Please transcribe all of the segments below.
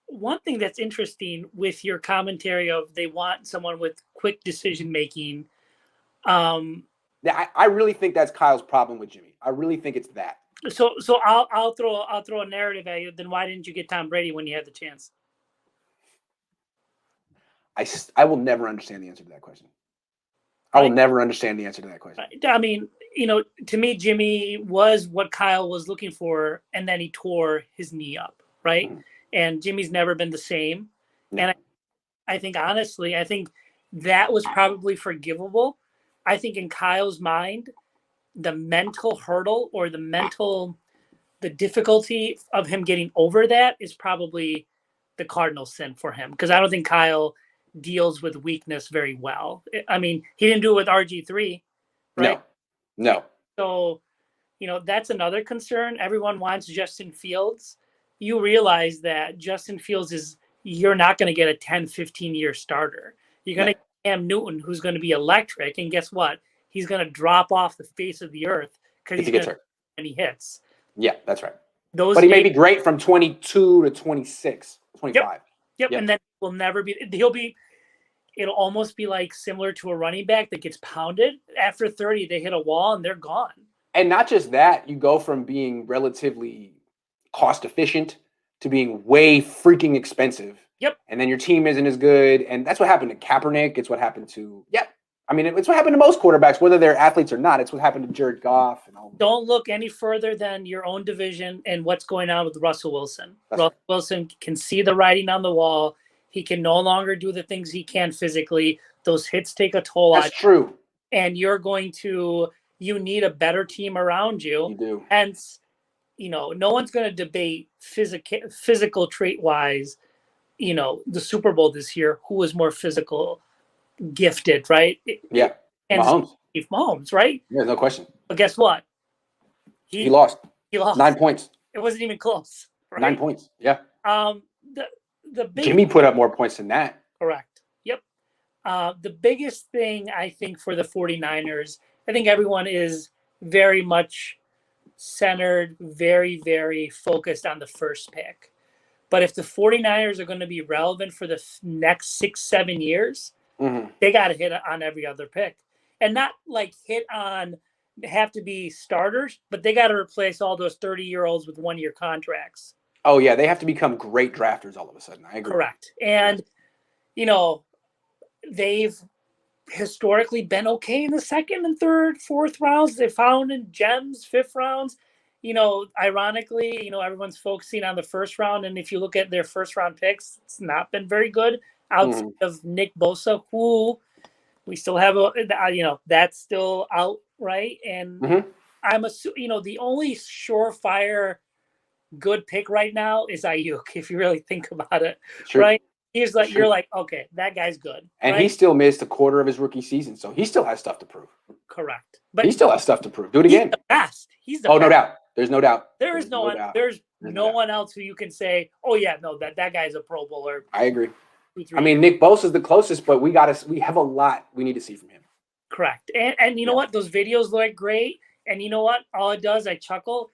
one thing that's interesting with your commentary of they want someone with quick decision making. Yeah, I really think that's Kyle's problem with Jimmy. I really think it's that. So I'll throw a narrative at you. Then why didn't you get Tom Brady when you had the chance? I will never understand the answer to that question. I will never understand the answer to that question. I mean, to me, Jimmy was what Kyle was looking for, and then he tore his knee up, right? Mm-hmm. And Jimmy's never been the same. No. And I think, honestly, that was probably forgivable. I think in Kyle's mind, the mental hurdle or the difficulty of him getting over that is probably the cardinal sin for him. Because I don't think Kyle deals with weakness very well. I mean, he didn't do it with RG3, right? No. So, that's another concern. Everyone wants Justin Fields. You realize that Justin Fields you're not going to get a 10, 15-year starter. You're going to get Cam Newton, who's going to be electric. And guess what? He's going to drop off the face of the earth because he gets hurt and he hits. Yeah, that's right. But he may be great from 22 to 26, 25. Yep. And then will never be. It'll almost be like similar to a running back that gets pounded. After 30, they hit a wall and they're gone. And not just that, you go from being relatively cost efficient to being way freaking expensive. Yep. And then your team isn't as good. And that's what happened to Kaepernick. It's what happened to, I mean, it's what happened to most quarterbacks, whether they're athletes or not. It's what happened to Jared Goff. And all. Don't look any further than your own division and what's going on with Russell Wilson. Russell Wilson can see the writing on the wall. He can no longer do the things he can physically. Those hits take a toll. That's true. And you need a better team around you. You do. Hence, no one's going to debate physical trait-wise, the Super Bowl this year, who was more physical gifted, right? Yeah. And Mahomes, right? Yeah, no question. But guess what? He lost. He lost 9 points. It wasn't even close. Right? 9 points. Yeah. Jimmy put up more points than that. Correct. Yep. The biggest thing I think for the 49ers, I think everyone is very much centered, very, very focused on the first pick. But if the 49ers are going to be relevant for the next 6-7 years, they got to hit on every other pick. And not like have to be starters, but they got to replace all those 30-year-olds with 1-year contracts. Oh, yeah. They have to become great drafters all of a sudden. I agree. Correct. And, they've historically been okay in the second and third, fourth rounds. They found in gems, fifth rounds. Ironically, everyone's focusing on the first round. And if you look at their first round picks, it's not been very good outside of Nick Bosa, who we still have, that's still out, right? And I'm assuming, the only surefire good pick right now is Ayuk, if you really think about it, right? He's like, you're like, okay, that guy's good. And he still missed a quarter of his rookie season, so he still has stuff to prove. Correct. But he still has stuff to prove. Do it again. He's the best. He's the best. No doubt. There's no doubt. There's no one else who you can say, oh yeah, no, that guy's a Pro Bowler. I agree. I mean, Nick Bosa is the closest, but we have a lot we need to see from him. Correct. And you know what? Those videos look great. And you know what? All it does, I chuckle.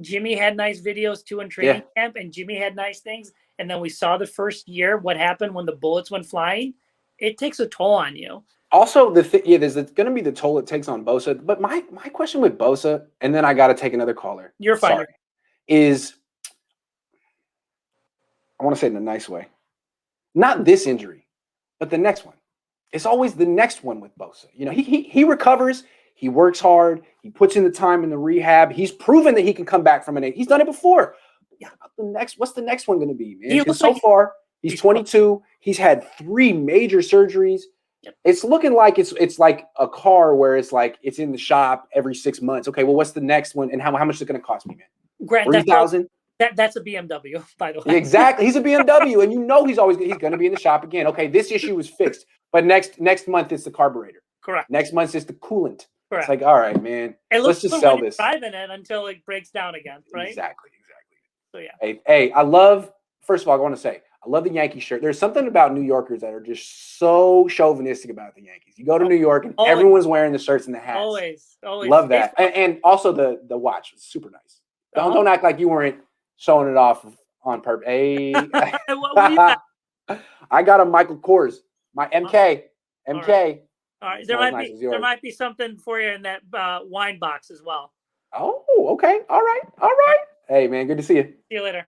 Jimmy had nice videos too in training camp, and Jimmy had nice things. And then we saw the first year what happened when the bullets went flying. It takes a toll on you. Also, there's going to be the toll it takes on Bosa. But my question with Bosa, and then I got to take another caller. You're fine. Sorry, is I want to say it in a nice way. Not this injury, but the next one. It's always the next one with Bosa. He recovers. He works hard. He puts in the time in the rehab. He's proven that he can come back from an. He's done it before. Yeah, what's the next one going to be, man? Because so far he's 22. He's had 3 major surgeries. Yep. It's looking like it's like a car where it's like it's in the shop every 6 months. Okay, well, what's the next one, and how much is it going to cost me, man? $3,000. That's a BMW, by the way. Exactly, he's a BMW, and he's going to be in the shop again. Okay, this issue is fixed, but next month it's the carburetor. Correct. Next month it's the coolant. Correct. It's like, all right, man. Let's just sell this. Driving it until it breaks down again, right? Exactly. So yeah. Hey, first of all, I want to say, I love the Yankee shirt. There's something about New Yorkers that are just so chauvinistic about the Yankees. You go to New York and everyone's wearing the shirts and the hats. Always. Love that. And also the watch was super nice. Don't act like you weren't showing it off On purpose. Hey. What do you got? I got a Michael Kors. My MK. MK. All right. Smells nice as yours. There might be something for you in that wine box as well. Oh, okay. All right. Hey, man. Good to see you. See you later.